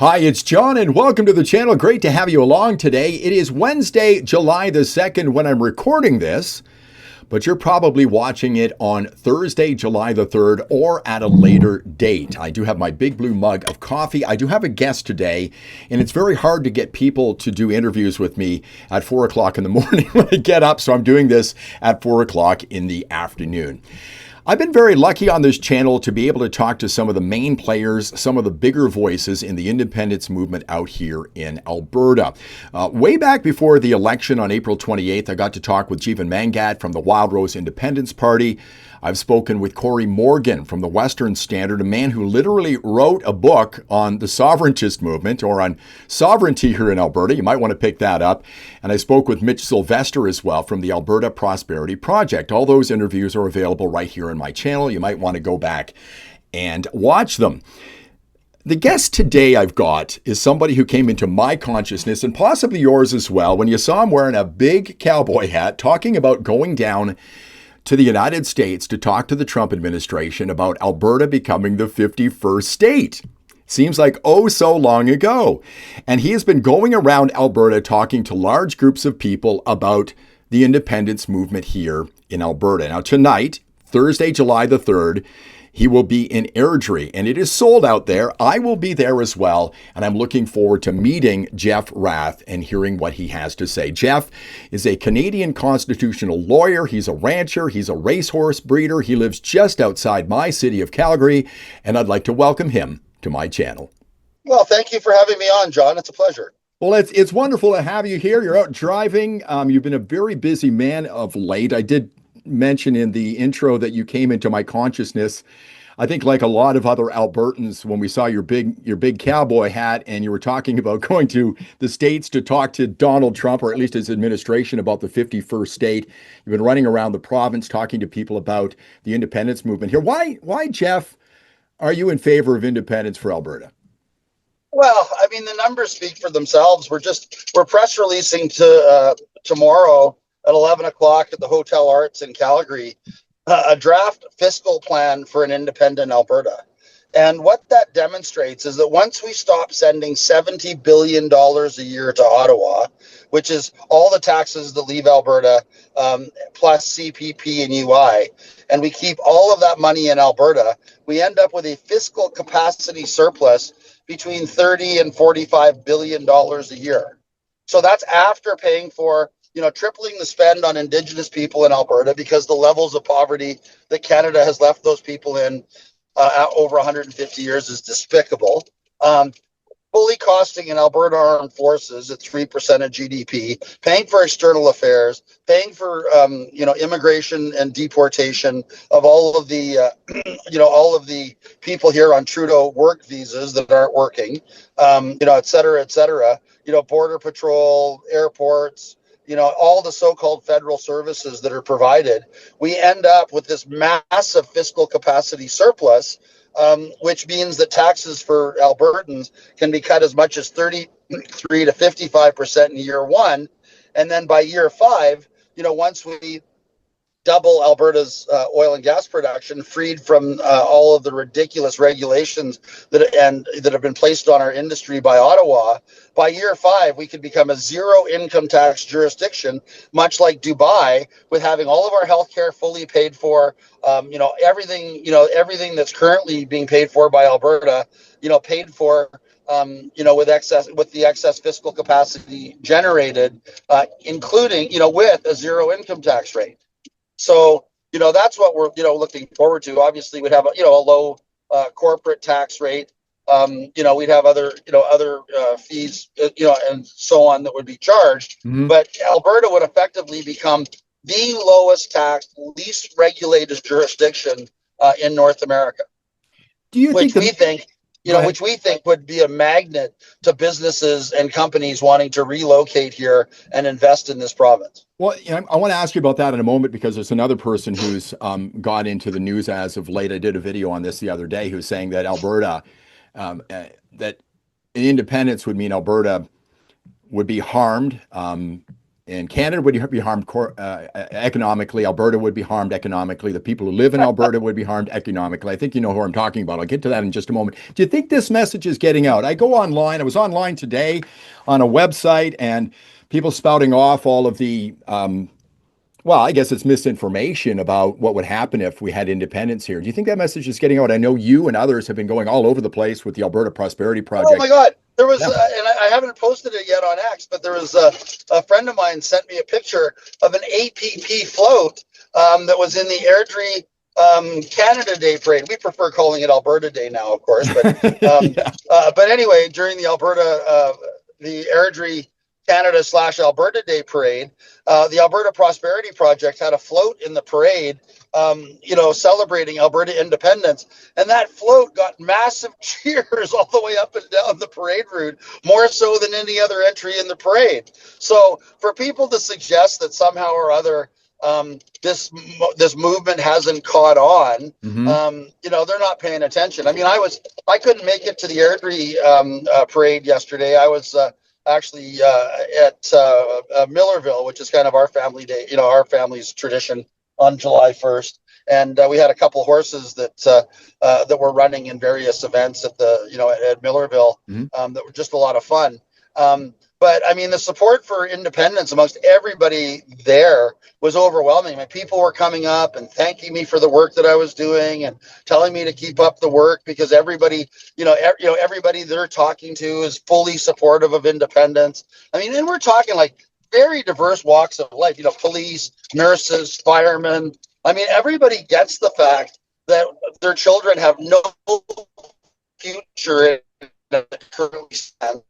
Hi, it's John and welcome to the channel. Great to have you along today. It is Wednesday, July the 2nd when I'm recording this, but you're probably watching it on Thursday, July the 3rd or at a later date. I do have my big blue mug of coffee. I do have a guest today, and it's very hard to get people to do interviews with me at 4 o'clock in the morning when I get up, so I'm doing this at 4 o'clock in the afternoon. I've been very lucky on this channel to be able to talk to some of the main players, some of the bigger voices in the independence movement out here in Alberta. Way back before the election on April 28th, I got to talk with Jeevan Mangat from the Wild Rose Independence Party. I've spoken with Corey Morgan from the Western Standard, a man who literally wrote a book on the sovereigntist movement or on sovereignty here in Alberta. You might want to pick that up. And I spoke with Mitch Sylvester as well from the Alberta Prosperity Project. All those interviews are available right here on my channel. You might want to go back and watch them. The guest today I've got is somebody who came into my consciousness and possibly yours as well when you saw him wearing a big cowboy hat talking about going down to the United States to talk to the Trump administration about Alberta becoming the 51st state. Seems like oh so long ago. And he has been going around Alberta talking to large groups of people about the independence movement here in Alberta. Now tonight, Thursday, July the 3rd, he will be in Airdrie, and it is sold out there. I will be there as well, and I'm looking forward to meeting Jeff Rath and hearing what he has to say. Jeff is a Canadian constitutional lawyer. He's a rancher. He's a racehorse breeder. He lives just outside my city of Calgary, and I'd like to welcome him to my channel. Well, thank you for having me on, John. It's a pleasure. Well, it's wonderful to have you here. You're out driving. You've been a very busy man of late. I did mention in the intro that you came into my consciousness, I think like a lot of other Albertans, when we saw your big cowboy hat and you were talking about going to the States to talk to Donald Trump, or at least his administration, about the 51st state. You've been running around the province talking to people about the independence movement here. Why, Jeff, are you in favor of independence for Alberta? Well, I mean, the numbers speak for themselves. We're press releasing to tomorrow at 11 o'clock at the Hotel Arts in Calgary, a draft fiscal plan for an independent Alberta. And what that demonstrates is that once we stop sending $70 billion a year to Ottawa, which is all the taxes that leave Alberta, plus CPP and UI, and we keep all of that money in Alberta, we end up with a fiscal capacity surplus between $30 and $45 billion a year. So that's after paying for tripling the spend on Indigenous people in Alberta, because the levels of poverty that Canada has left those people in over 150 years is despicable. Fully costing an Alberta armed forces at 3% of GDP, paying for external affairs, paying for immigration and deportation of all of the all of the people here on Trudeau work visas that aren't working, et cetera, border patrol, airports, all the so-called federal services that are provided. We end up with this massive fiscal capacity surplus, which means that taxes for Albertans can be cut as much as 33 to 55% in year one. And then by year five, once we double Alberta's oil and gas production, freed from all of the ridiculous regulations that have been placed on our industry by Ottawa, by year five, we could become a zero income tax jurisdiction, much like Dubai, with having all of our healthcare fully paid for, everything that's currently being paid for by Alberta, paid for, with the excess fiscal capacity generated, including, with a zero income tax rate. So, that's what we're, looking forward to. Obviously, we'd have, a low corporate tax rate. We'd have other fees, and so on that would be charged. Mm-hmm. But Alberta would effectively become the lowest taxed, least regulated jurisdiction in North America. Do you which we think would be a magnet to businesses and companies wanting to relocate here and invest in this province? Well, I want to ask you about that in a moment, because there's another person who's got into the news as of late. I did a video on this the other day, who's saying that Alberta, that independence would mean Alberta would be harmed, and and Canada would be harmed economically. Alberta would be harmed economically. The people who live in Alberta would be harmed economically. I think you know who I'm talking about. I'll get to that in just a moment. Do you think this message is getting out? I go online. I was online today on a website, and people spouting off all of the well, I guess it's misinformation about what would happen if we had independence here. Do you think that message is getting out? I know you and others have been going all over the place with the Alberta Prosperity Project. Oh my God. There was, and I haven't posted it yet on X, but there was a friend of mine sent me a picture of an APP float that was in the Airdrie Canada Day parade. We prefer calling it Alberta Day now, of course. But but anyway, during the the Airdrie Canada/Alberta Day parade, the Alberta Prosperity Project had a float in the parade, celebrating Alberta independence. And that float got massive cheers all the way up and down the parade route, more so than any other entry in the parade. So for people to suggest that somehow or other this movement hasn't caught on, they're not paying attention. I mean, I couldn't make it to the Airdrie parade yesterday. I was actually at Millerville, which is kind of our family day, our family's tradition on July 1st. And we had a couple horses that were running in various events at at Millerville that were just a lot of fun. But I mean, the support for independence amongst everybody there was overwhelming. I mean, people were coming up and thanking me for the work that I was doing and telling me to keep up the work, because everybody, everybody they're talking to is fully supportive of independence. I mean, and we're talking like very diverse walks of life, police, nurses, firemen. I mean, everybody gets the fact that their children have no future in the currently stands.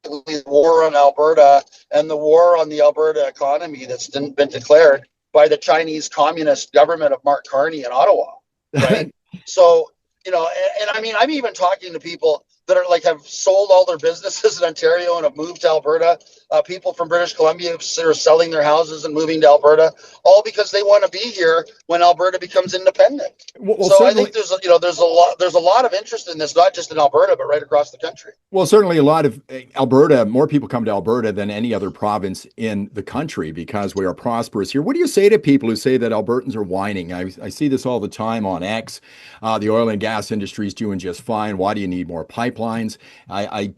The war on Alberta and the war on the Alberta economy that's been declared by the Chinese Communist government of Mark Carney in Ottawa, right? So, and I mean, I'm even talking to people that are have sold all their businesses in Ontario and have moved to Alberta. People from British Columbia are selling their houses and moving to Alberta, all because they want to be here when Alberta becomes independent. Well, so I think there's a lot of interest in this, not just in Alberta, but right across the country. Well, certainly a lot of Alberta, more people come to Alberta than any other province in the country because we are prosperous here. What do you say to people who say that Albertans are whining? I see this all the time on X. The oil and gas industry is doing just fine. Why do you need more pipelines? I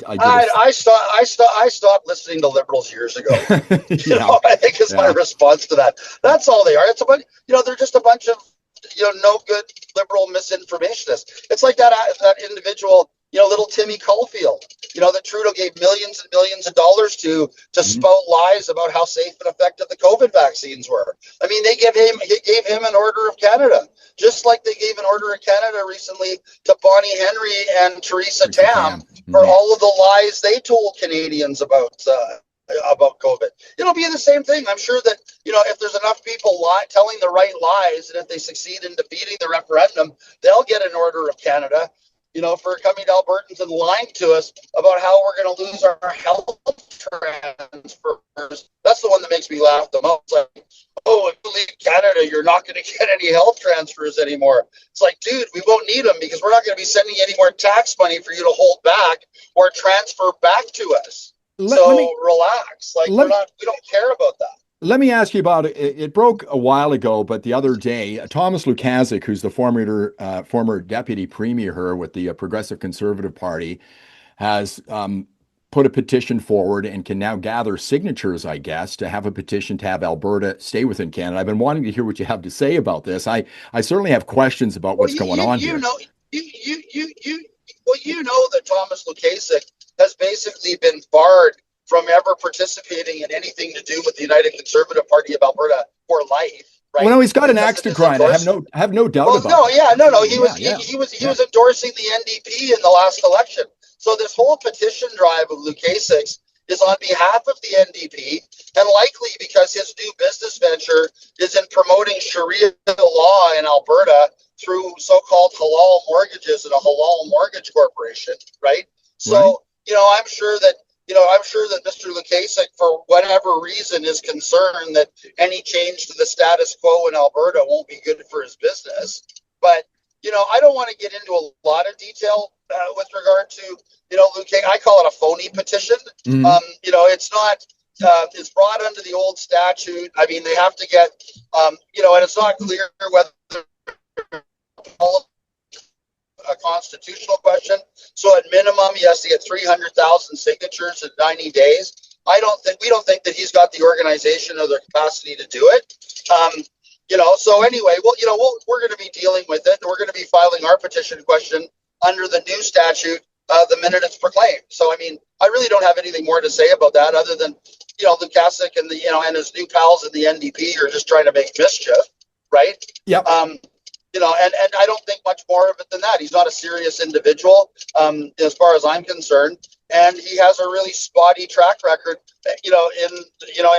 stopped listening to liberals years ago. I think is my response to that. That's all they are. It's a bunch, they're just a bunch of no good liberal misinformationists. It's like that individual, little Timmy Caulfield, that Trudeau gave millions and millions of dollars to spout lies about how safe and effective the COVID vaccines were. I mean, they gave him an Order of Canada, just like they gave an Order of Canada recently to Bonnie Henry and Theresa Tam for all of the lies they told Canadians about COVID. It'll be the same thing. I'm sure that, if there's enough people telling the right lies, and if they succeed in defeating the referendum, they'll get an Order of Canada, for coming to Albertans and lying to us about how we're going to lose our health transfers. That's the one that makes me laugh the most. Like, oh, if you leave Canada, you're not going to get any health transfers anymore. It's like, dude, we won't need them because we're not going to be sending any more tax money for you to hold back or transfer back to us. Relax. Like, we don't care about that. Let me ask you about it. It broke a while ago, but the other day, Thomas Lukaszuk, who's the former deputy premier with the Progressive Conservative Party, has put a petition forward and can now gather signatures, I guess, to have a petition to have Alberta stay within Canada. I've been wanting to hear what you have to say about this. I certainly have questions about what's going on here. You know that Thomas Lukaszuk has basically been barred from ever participating in anything to do with the United Conservative Party of Alberta for life. Right? Well, no, he's got an axe to grind. I have no doubt about it. He was endorsing the NDP in the last election. So this whole petition drive of Lukaszuk's is on behalf of the NDP, and likely because his new business venture is in promoting Sharia law in Alberta through so-called halal mortgages and a halal mortgage corporation, right? So, I'm sure that Mr. Lukaszuk, for whatever reason, is concerned that any change to the status quo in Alberta won't be good for his business. But, I don't want to get into a lot of detail with regard to, Lukaszuk. I call it a phony petition. It's not, is brought under the old statute. I mean, they have to get, and it's not clear whether a constitutional question. So at minimum, he has to get 300,000 signatures in 90 days. We don't think that he's got the organization or the capacity to do it. So anyway, we're going to be dealing with it. We're going to be filing our petition question under the new statute the minute it's proclaimed. So, I mean, I really don't have anything more to say about that other than, Lukaszuk and and his new pals in the NDP are just trying to make mischief, right? Yep. And I don't think much more of it than that. He's not a serious individual, as far as I'm concerned, and he has a really spotty track record, in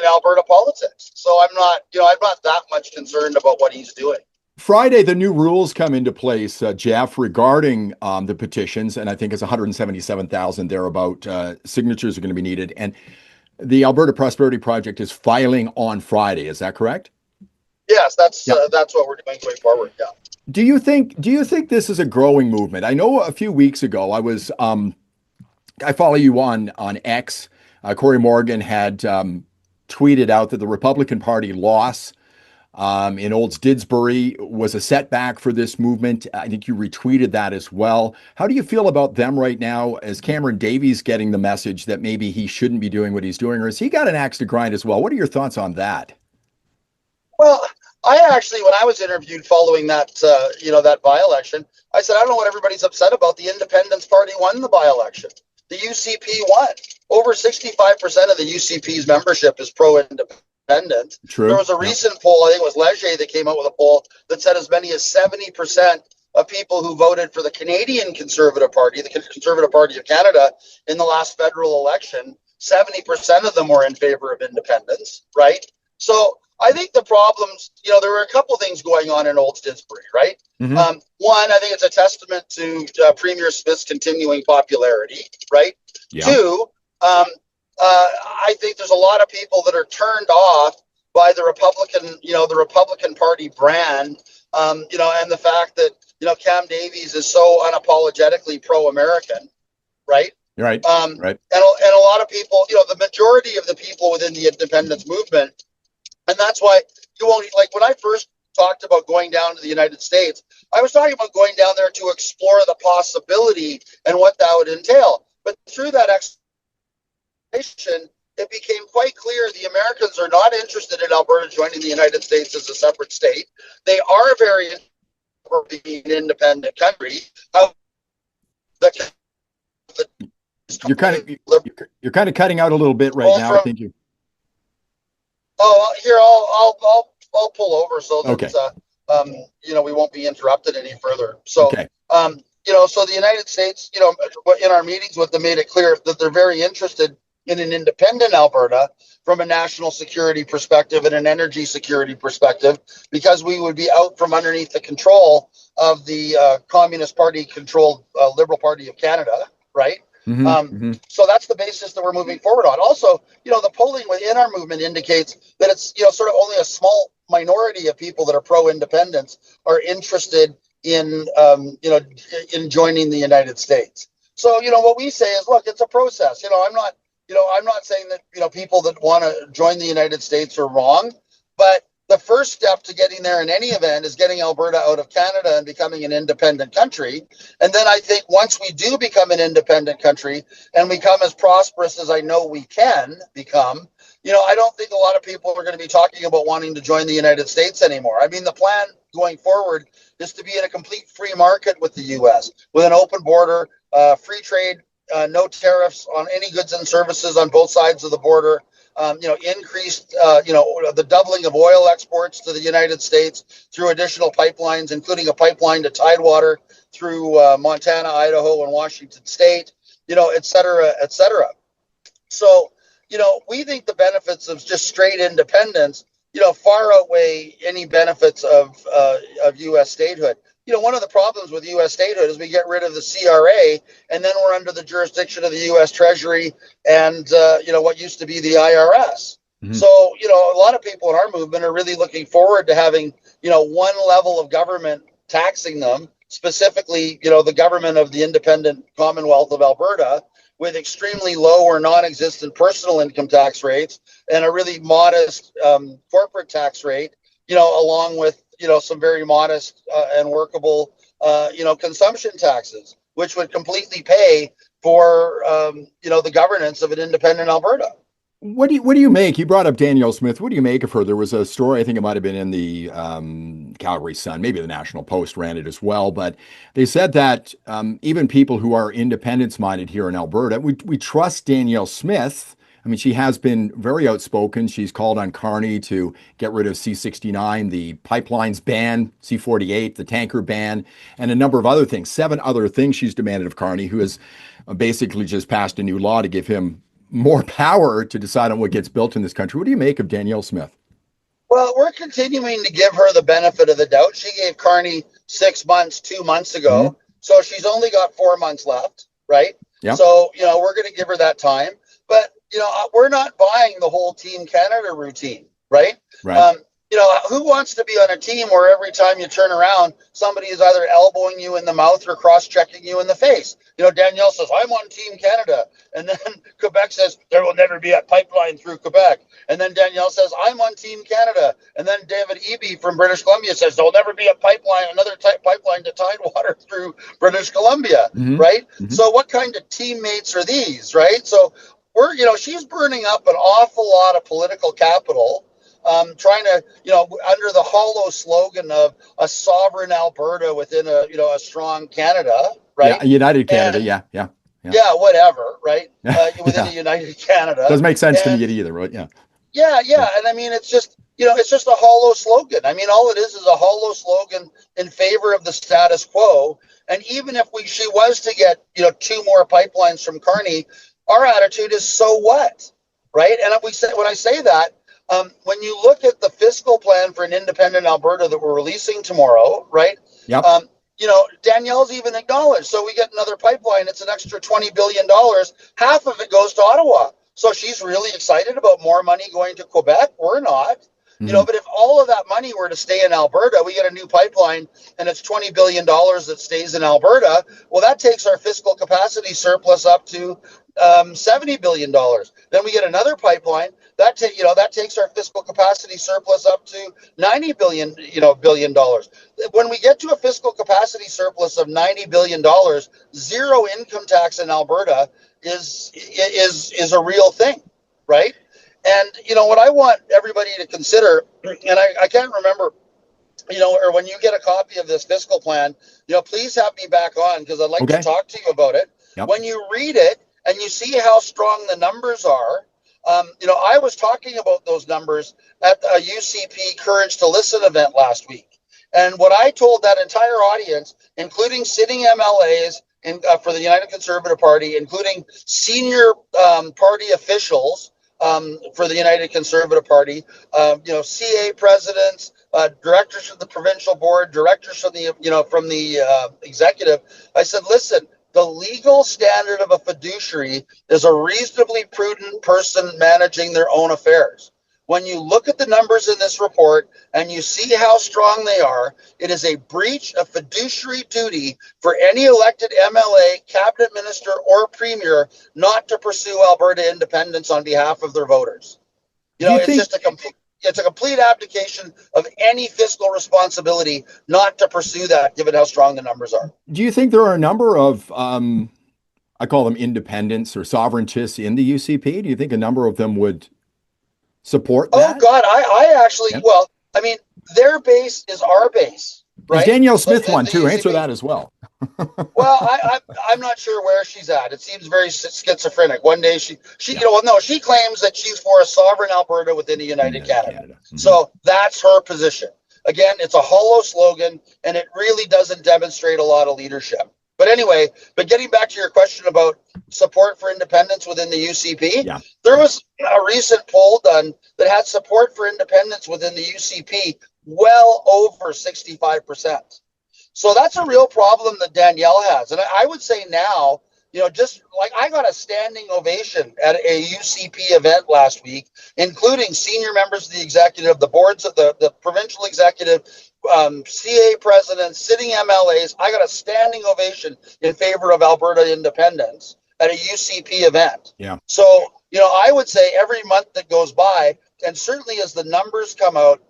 Alberta politics. So I'm not that much concerned about what he's doing. Friday, the new rules come into place, Jeff, regarding the petitions, and I think it's 177,000 thereabout signatures are going to be needed. And the Alberta Prosperity Project is filing on Friday. Is that correct? Yes, that's what we're doing going forward. Yeah. Do you think this is a growing movement? I know a few weeks ago I follow you on X. Corey Morgan had tweeted out that the Republican Party loss in Olds Didsbury was a setback for this movement. I think you retweeted that as well. How do you feel about them right now? Is Cameron Davies getting the message that maybe he shouldn't be doing what he's doing, or has he got an axe to grind as well? What are your thoughts on that? Well, I actually, when I was interviewed following that, that by-election, I said, I don't know what everybody's upset about. The Independence Party won the by-election. The UCP won. Over 65% of the UCP's membership is pro-independent. True. There was a recent poll, I think it was Leger, that came out with a poll that said as many as 70% of people who voted for the Canadian Conservative Party, the Conservative Party of Canada, in the last federal election, 70% of them were in favor of independence, right? So I think the problems, there were a couple things going on in Olds Didsbury, right? Mm-hmm. One, I think it's a testament to Premier Smith's continuing popularity, right? Yeah. Two, I think there's a lot of people that are turned off by the Republican Party brand, and the fact that, Cam Davies is so unapologetically pro-American, right? Right. Right. And a lot of people, the majority of the people within the independence movement, and that's why you won't, like when I first talked about going down to the United States, I was talking about going down there to explore the possibility and what that would entail. But through that exploration, it became quite clear the Americans are not interested in Alberta joining the United States as a separate state. They are very interested in being an independent country. You're kind of cutting out a little bit right now. I think you. Oh, here I'll pull over so that okay. We won't be interrupted any further. So okay. So the United States, in our meetings with them, made it clear that they're very interested in an independent Alberta from a national security perspective and an energy security perspective, because we would be out from underneath the control of the Communist Party controlled Liberal Party of Canada, right? Mm-hmm. So that's the basis that we're moving forward on. Also, the polling within our movement indicates that it's, sort of only a small minority of people that are pro-independence are interested in, in joining the United States. So, what we say is, look, it's a process. I'm not saying that, people that want to join the United States are wrong, but the first step to getting there in any event is getting Alberta out of Canada and becoming an independent country. And then I think once we do become an independent country and become as prosperous as I know we can become, I don't think a lot of people are going to be talking about wanting to join the United States anymore. I mean, the plan going forward is to be in a complete free market with the U.S., with an open border, free trade, no tariffs on any goods and services on both sides of the border. Increased, the doubling of oil exports to the United States through additional pipelines, including a pipeline to Tidewater through Montana, Idaho, and Washington State, et cetera, et cetera. So, we think the benefits of just straight independence, far outweigh any benefits of U.S. statehood. One of the problems with U.S. statehood is we get rid of the CRA, and then we're under the jurisdiction of the U.S. Treasury and, what used to be the IRS. Mm-hmm. So, a lot of people in our movement are really looking forward to having, one level of government taxing them specifically, the government of the independent Commonwealth of Alberta, with extremely low or non-existent personal income tax rates and a really modest corporate tax rate, along with, some very modest and workable, consumption taxes, which would completely pay for, the governance of an independent Alberta. What do you make? You brought up Danielle Smith. What do you make of her? There was a story, I think it might have been in the Calgary Sun, maybe the National Post ran it as well, but they said that even people who are independence-minded here in Alberta, we trust Danielle Smith. I mean, she has been very outspoken. She's called on Carney to get rid of C-69, the pipelines ban, C-48, the tanker ban, and a number of other things. 7 other things she's demanded of Carney, who has basically just passed a new law to give him more power to decide on what gets built in this country. What do you make of Danielle Smith? Well, we're continuing to give her the benefit of the doubt. She gave Carney 6 months 2 months ago. Mm-hmm. So she's only got 4 months left, right? Yep. So, we're going to give her that time. But, we're not buying the whole Team Canada routine, right? Right. Who wants to be on a team where every time you turn around, somebody is either elbowing you in the mouth or cross-checking you in the face? Danielle says, I'm on Team Canada. And then Quebec says, there will never be a pipeline through Quebec. And then Danielle says, I'm on Team Canada. And then David Eby from British Columbia says, there will never be a pipeline, another pipeline to Tidewater through British Columbia, mm-hmm. right? Mm-hmm. So what kind of teammates are these, right? So she's burning up an awful lot of political capital, trying to, under the hollow slogan of a sovereign Alberta within a strong Canada, right? Yeah, United Canada, yeah. Yeah, whatever, right? Within a United Canada. Doesn't make sense to me either, right? Yeah. Yeah. And I mean, it's just a hollow slogan. I mean, all it is a hollow slogan in favor of the status quo. And even if she was to get, 2 more pipelines from Carney, our attitude is, so what, right? And when I say that, when you look at the fiscal plan for an independent Alberta that we're releasing tomorrow, right? Yep. Danielle's even acknowledged. So we get another pipeline. It's an extra $20 billion. Half of it goes to Ottawa. So she's really excited about more money going to Quebec. We're not. Mm-hmm. But if all of that money were to stay in Alberta, we get a new pipeline and it's $20 billion that stays in Alberta. Well, that takes our fiscal capacity surplus up to $70 billion. Then we get another pipeline that takes our fiscal capacity surplus up to $90 billion. When we get to a fiscal capacity surplus of $90 billion, zero income tax in Alberta is a real thing, right? And, what I want everybody to consider, and I can't remember, or when you get a copy of this fiscal plan, please have me back on because I'd like to talk to you about it. Yep. When you read it and you see how strong the numbers are, I was talking about those numbers at a UCP Courage to Listen event last week. And what I told that entire audience, including sitting MLAs for the United Conservative Party, including senior party officials, for the United Conservative Party, CA presidents, directors of the provincial board, directors from the executive. I said, listen, the legal standard of a fiduciary is a reasonably prudent person managing their own affairs. When you look at the numbers in this report and you see how strong they are, it is a breach of fiduciary duty for any elected MLA, cabinet minister, or premier not to pursue Alberta independence on behalf of their voters. It's a complete abdication of any fiscal responsibility not to pursue that, given how strong the numbers are. Do you think there are a number of, I call them independents or sovereigntists in the UCP? Do you think a number of them would support that? Oh God, I actually, well, I mean, their base is our base, right? Is Danielle Smith one too? Answer that as well. Well, I'm not sure where she's at. It seems very schizophrenic. One day she she claims that she's for a sovereign Alberta within a United Canada. Mm-hmm. So that's her position. Again, it's a hollow slogan, and it really doesn't demonstrate a lot of leadership. But anyway, getting back to your question about support for independence within the UCP, there was a recent poll done that had support for independence within the UCP well over 65%. So that's a real problem that Danielle has. And I would say now, just like I got a standing ovation at a UCP event last week, including senior members of the executive, the boards of the provincial executive, CA presidents, sitting MLAs. I got a standing ovation in favor of Alberta independence at a UCP event. Yeah. So, I would say every month that goes by, and certainly as the numbers come out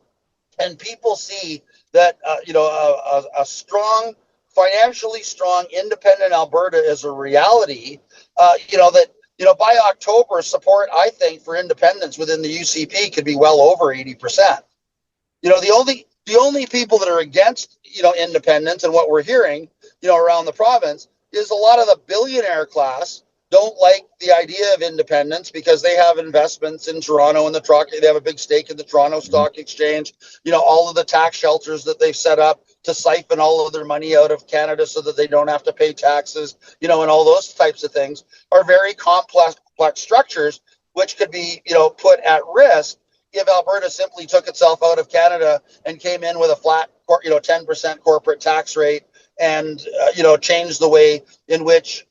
and people see that, a strong, financially strong, independent Alberta is a reality, by October, support, I think, for independence within the UCP could be well over 80%. The only people that are against, independence and what we're hearing, around the province is a lot of the billionaire class don't like the idea of independence because they have investments in Toronto and they have a big stake in the Toronto Stock Exchange, all of the tax shelters that they've set up to siphon all of their money out of Canada so that they don't have to pay taxes, and all those types of things are very complex structures, which could be, put at risk if Alberta simply took itself out of Canada and came in with a flat, 10% corporate tax rate and, changed the way in which,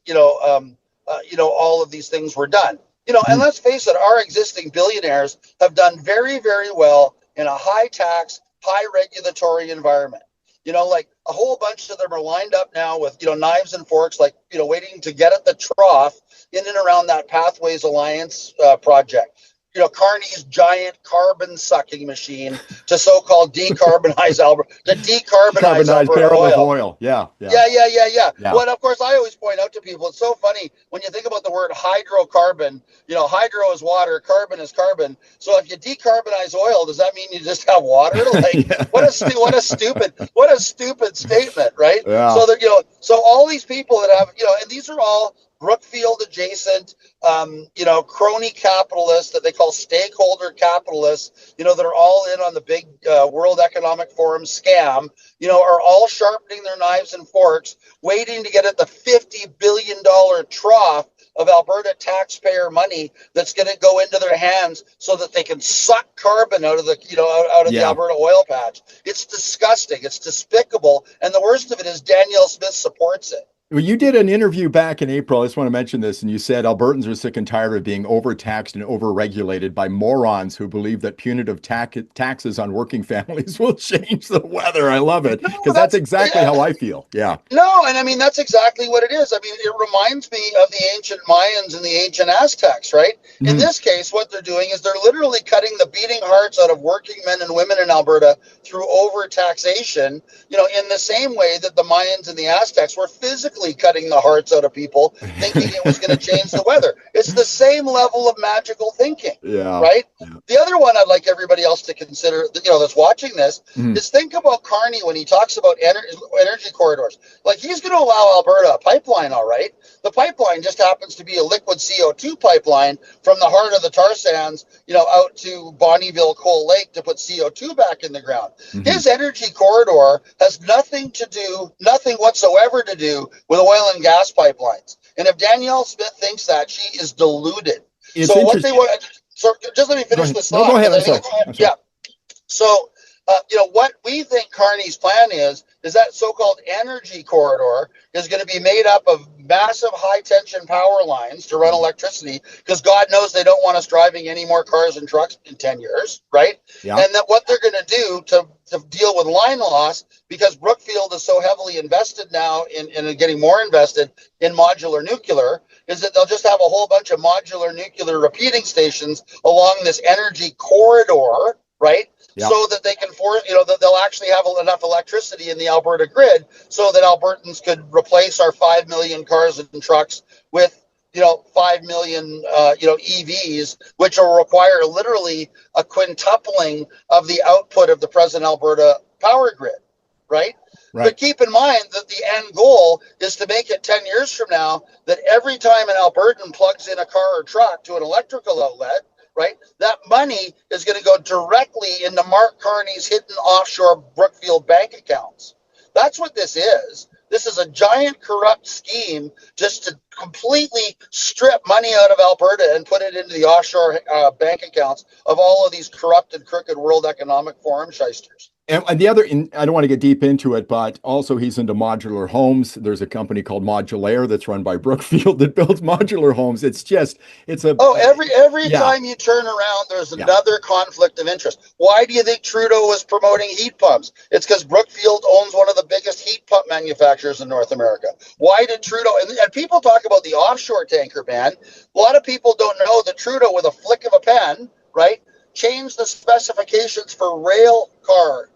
all of these things were done. And let's face it, our existing billionaires have done very, very well in a high tax, high regulatory environment. Like a whole bunch of them are lined up now with, knives and forks, like, waiting to get at the trough in and around that Pathways Alliance project. Carney's giant carbon sucking machine to so-called decarbonize Alberta, to decarbonize Alberta oil. Yeah. Well, and of course, I always point out to people, it's so funny when you think about the word hydrocarbon. Hydro is water, carbon is carbon. So if you decarbonize oil, does that mean you just have water? Like, what a stupid statement, right? Yeah. So that so all these people that have and these are all Brookfield adjacent, crony capitalists that they call stakeholder capitalists, that are all in on the big World Economic Forum scam, are all sharpening their knives and forks, waiting to get at the $50 billion trough of Alberta taxpayer money that's going to go into their hands so that they can suck carbon out of the, the Alberta oil patch. It's disgusting. It's despicable. And the worst of it is Danielle Smith supports it. Well, you did an interview back in April. I just want to mention this. And you said Albertans are sick and tired of being overtaxed and overregulated by morons who believe that punitive taxes on working families will change the weather. I love it because that's exactly how I feel. Yeah. No, and I mean, that's exactly what it is. I mean, it reminds me of the ancient Mayans and the ancient Aztecs, right? Mm-hmm. In this case, what they're doing is they're literally cutting the beating hearts out of working men and women in Alberta through overt taxation, in the same way that the Mayans and the Aztecs were physically cutting the hearts out of people thinking it was going to change the weather. It's the same level of magical thinking, right? Yeah. The other one I'd like everybody else to consider, that's watching this, is think about Carney when he talks about energy corridors. Like, he's going to allow Alberta a pipeline, all right? The pipeline just happens to be a liquid CO2 pipeline from the heart of the tar sands, out to Bonnyville Coal Lake to put CO2 back in the ground. Mm-hmm. His energy corridor has nothing whatsoever to do with oil and gas pipelines. And if Danielle Smith thinks that, she is deluded. So what they want, just let me finish this thought. Go ahead. I'm sorry. Yeah. So, what we think Carney's plan is that so-called energy corridor is going to be made up of massive high-tension power lines to run electricity, because God knows they don't want us driving any more cars and trucks in 10 years, right? Yeah. And that what they're going to do to deal with line loss, because Brookfield is so heavily invested now in getting more invested in modular nuclear, is that they'll just have a whole bunch of modular nuclear repeating stations along this energy corridor, right? Yep. So that they can that they'll actually have enough electricity in the Alberta grid so that Albertans could replace our 5 million cars and trucks with 5 million EVs, which will require literally a quintupling of the output of the present Alberta power grid, right? But keep in mind that the end goal is to make it 10 years from now that every time an Albertan plugs in a car or truck to an electrical outlet, right, that money is going to go directly into Mark Carney's hidden offshore Brookfield bank accounts. That's what this is. This is a giant corrupt scheme just to completely strip money out of Alberta and put it into the offshore bank accounts of all of these corrupt and crooked World Economic Forum shysters. And the other, and I don't want to get deep into it, but also he's into modular homes. There's a company called Modular that's run by Brookfield that builds modular homes. It's a, Oh, every yeah, time you turn around, there's yeah. another conflict of interest. Why do you think Trudeau was promoting heat pumps? It's because Brookfield owns one of the biggest heat pump manufacturers in North America. Why did Trudeau, and people talk about the offshore tanker ban. A lot of people don't know that Trudeau, with a flick of a pen, right, changed the specifications for rail car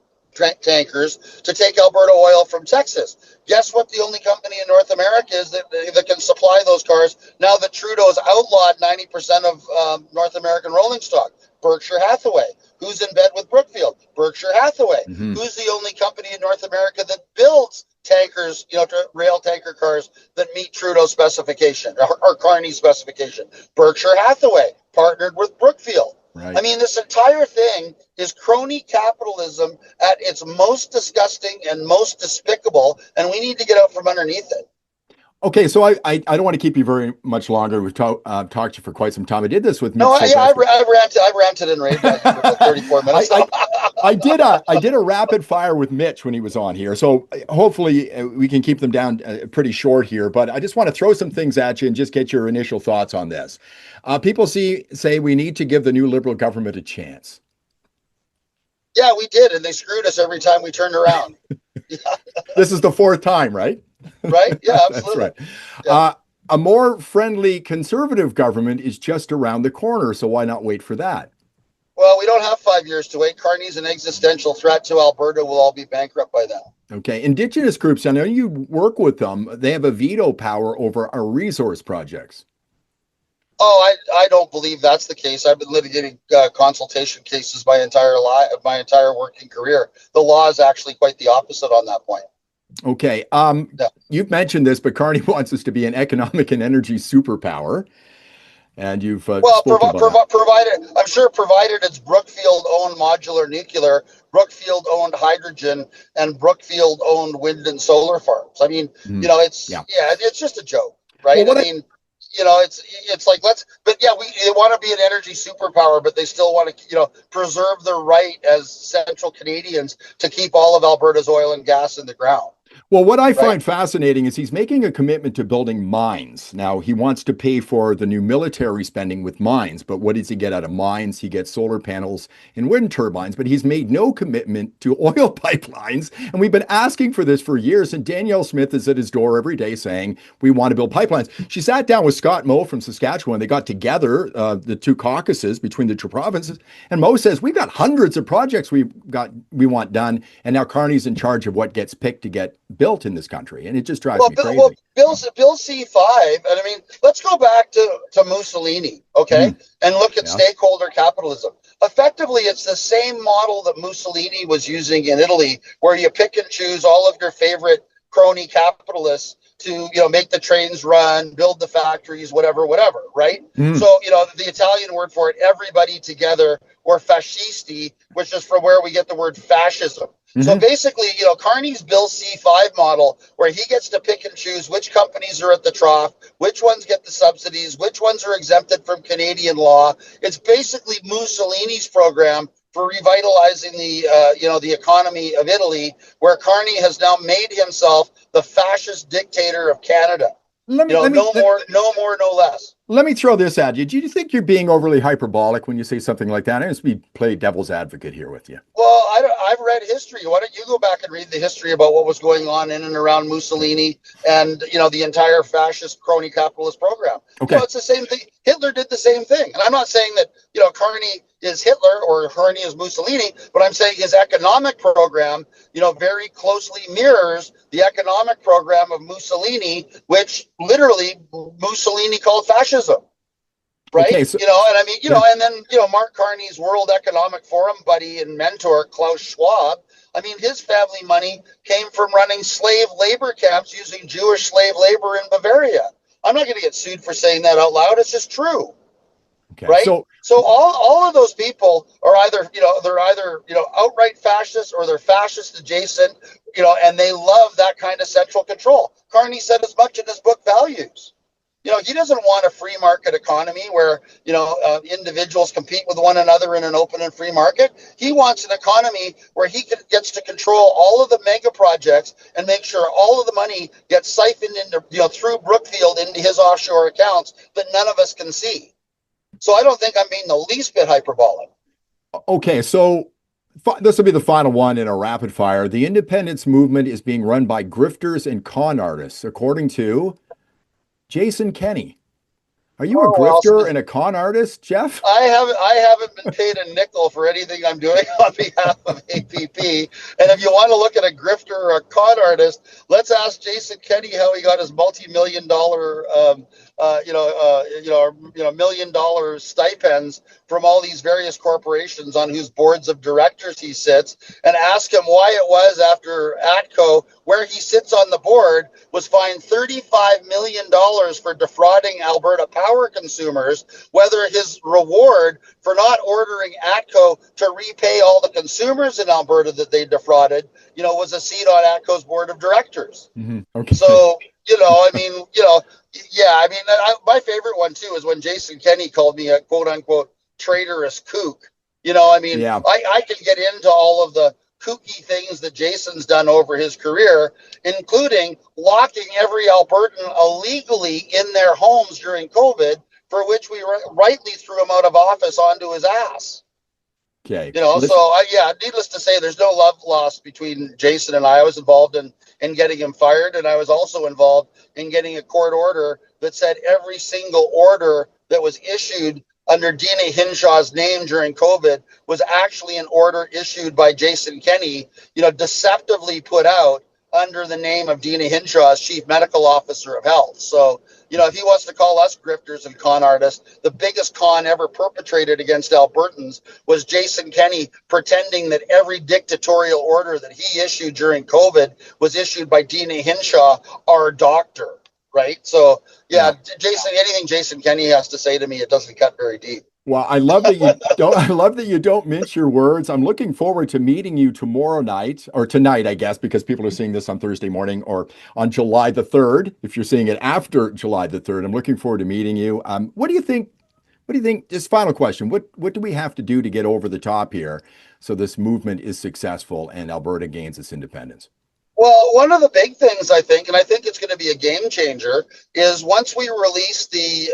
tankers to take Alberta oil from Texas. Guess what? The only company in North America is that can supply those cars now that Trudeau's outlawed 90% of North American rolling stock. Berkshire Hathaway. Who's in bed with Brookfield? Berkshire Hathaway. Hmm. Who's the only company in North America that builds tankers, rail tanker cars that meet Trudeau's specification or Carney's specification? Berkshire Hathaway, partnered with Brookfield. Right. I mean, this entire thing is crony capitalism at its most disgusting and most despicable, and we need to get out from underneath it. Okay, so I don't want to keep you very much longer. We've talked to you for quite some time. I did this with Mitch. No, I ranted and raved at you for 34 minutes. I did a rapid fire with Mitch when he was on here. So hopefully we can keep them down pretty short here. But I just want to throw some things at you and just get your initial thoughts on this. People say we need to give the new Liberal government a chance. Yeah, we did, and they screwed us every time we turned around. Yeah. This is the fourth time, right? Right? Yeah, absolutely. That's right. Yeah. A more friendly conservative government is just around the corner, so why not wait for that? Well, we don't have 5 years to wait. Carney's an existential threat to Alberta. We'll all be bankrupt by then. Okay. Indigenous groups, I know you work with them. They have a veto power over our resource projects. Oh, I don't believe that's the case. I've been litigating consultation cases my entire working career. The law is actually quite the opposite on that point. Okay. Yeah. You've mentioned this, but Carney wants us to be an economic and energy superpower. And you've spoken about provided, I'm sure, provided it's Brookfield-owned modular nuclear, Brookfield-owned hydrogen, and Brookfield-owned wind and solar farms. I mean, it's just a joke, right? Well, it's like they want to be an energy superpower, but they still want to preserve their right as Central Canadians to keep all of Alberta's oil and gas in the ground. Well, what I find fascinating is he's making a commitment to building mines. Now, he wants to pay for the new military spending with mines, but what does he get out of mines? He gets solar panels and wind turbines, but he's made no commitment to oil pipelines. And we've been asking for this for years. And Danielle Smith is at his door every day saying, we want to build pipelines. She sat down with Scott Moe from Saskatchewan. They got together, the two caucuses between the two provinces. And Moe says, we've got hundreds of projects we want done. And now Carney's in charge of what gets picked to get built in this country, and it just drives me crazy. Well, Bill C5, and I mean, let's go back to Mussolini, okay, and look at stakeholder capitalism. Effectively, it's the same model that Mussolini was using in Italy, where you pick and choose all of your favorite crony capitalists to make the trains run, build the factories, whatever, right? So the Italian word for it, everybody together, or fascisti, which is from where we get the word fascism. So basically, Carney's Bill C5 model, where he gets to pick and choose which companies are at the trough, which ones get the subsidies, which ones are exempted from Canadian law. It's basically Mussolini's program for revitalizing the economy of Italy, where Carney has now made himself the fascist dictator of Canada. No more, no less. Let me throw this at you. Do you think you're being overly hyperbolic when you say something like that? I just play devil's advocate here with you. Well, I've read history. Why don't you go back and read the history about what was going on in and around Mussolini and the entire fascist crony capitalist program? Okay, it's the same thing. Hitler did the same thing, and I'm not saying that Carney is Hitler or Carney is Mussolini, but I'm saying his economic program very closely mirrors the economic program of Mussolini, which literally Mussolini called fascism. Right. Okay, and I mean, and then, Mark Carney's World Economic Forum buddy and mentor, Klaus Schwab. I mean, his family money came from running slave labor camps using Jewish slave labor in Bavaria. I'm not going to get sued for saying that out loud. It's just true. Okay, right. So all of those people are either, they're either, outright fascists or they're fascist adjacent, and they love that kind of central control. Carney said as much in his book Values. he doesn't want a free market economy where, individuals compete with one another in an open and free market. He wants an economy where he gets to control all of the mega projects and make sure all of the money gets siphoned into, through Brookfield into his offshore accounts that none of us can see. So I don't think I'm being the least bit hyperbolic. Okay, so this will be the final one in a rapid fire. The independence movement is being run by grifters and con artists, according to Jason Kenney. Are you a grifter and a con artist, Jeff? I haven't been paid a nickel for anything I'm doing on behalf of APP. And if you want to look at a grifter or a con artist, let's ask Jason Kenney how he got his multi-million-dollar, $1 million stipends from all these various corporations on whose boards of directors he sits, and ask him why it was after ATCO, where he sits on the board, was fined $35 million for defrauding Alberta power consumers, whether his reward for not ordering ATCO to repay all the consumers in Alberta that they defrauded, was a seat on ATCO's board of directors. Mm-hmm. Okay. So, my favorite one too is when Jason Kenney called me a quote unquote traitorous kook. I can get into all of the kooky things that Jason's done over his career, including locking every Albertan illegally in their homes during COVID, for which we rightly threw him out of office onto his ass. Okay. Needless to say, there's no love lost between Jason and I. I was involved in getting him fired, and I was also involved in getting a court order that said every single order that was issued under Dina Hinshaw's name during COVID was actually an order issued by Jason Kenney, deceptively put out under the name of Dina Hinshaw as Chief Medical Officer of Health. So, if he wants to call us grifters and con artists, the biggest con ever perpetrated against Albertans was Jason Kenney pretending that every dictatorial order that he issued during COVID was issued by Dina Hinshaw, our doctor. Right. So, Jason, anything Jason Kenney has to say to me, it doesn't cut very deep. Well, I love that you don't. I love that you don't mince your words. I'm looking forward to meeting you tomorrow night, or tonight, I guess, because people are seeing this on Thursday morning, or on July the 3rd. If you're seeing it after July the 3rd, I'm looking forward to meeting you. What do you think? What do you think? Just final question. What do we have to do to get over the top here so this movement is successful and Alberta gains its independence? Well, one of the big things I think, and I think it's going to be a game changer, is once we release the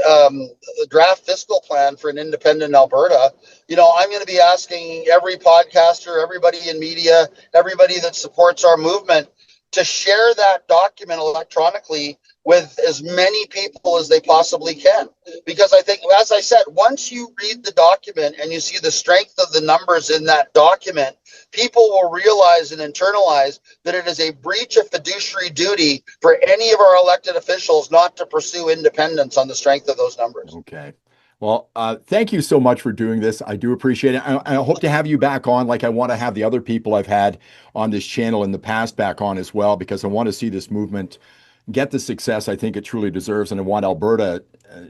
draft fiscal plan for an independent Alberta, I'm going to be asking every podcaster, everybody in media, everybody that supports our movement to share that document electronically with as many people as they possibly can. Because I think, as I said, once you read the document and you see the strength of the numbers in that document, people will realize and internalize that it is a breach of fiduciary duty for any of our elected officials not to pursue independence on the strength of those numbers. Okay. Well, thank you so much for doing this. I do appreciate it. I hope to have you back on, like I want to have the other people I've had on this channel in the past back on as well, because I want to see this movement get the success I think it truly deserves. And I want Alberta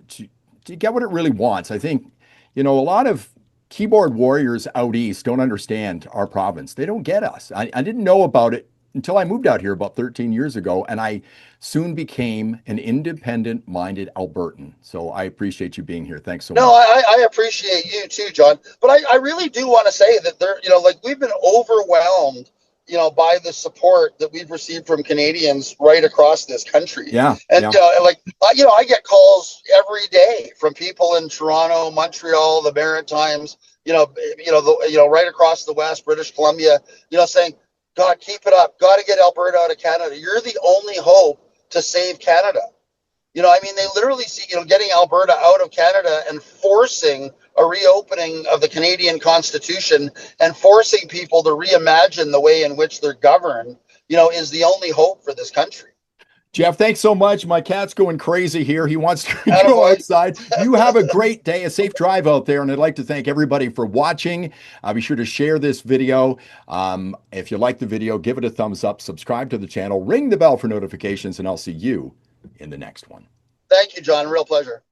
to get what it really wants. I think, a lot of keyboard warriors out east don't understand our province. They don't get us. I didn't know about it until I moved out here about 13 years ago, and I soon became an independent-minded Albertan. So I appreciate you being here. Thanks so much. No, I appreciate you too, John. But I really do want to say that we've been overwhelmed, by the support that we've received from Canadians right across this country. Yeah. And I get calls every day from people in Toronto, Montreal, the Maritimes, right across the West, British Columbia, saying, God, keep it up. Got to get Alberta out of Canada. You're the only hope to save Canada. They literally see, getting Alberta out of Canada and forcing a reopening of the Canadian Constitution and forcing people to reimagine the way in which they're governed, is the only hope for this country. Jeff, thanks so much. My cat's going crazy here. He wants to go outside. You have a great day, a safe drive out there. And I'd like to thank everybody for watching. Be sure to share this video. If you like the video, give it a thumbs up, subscribe to the channel, ring the bell for notifications, and I'll see you in the next one. Thank you, John. Real pleasure.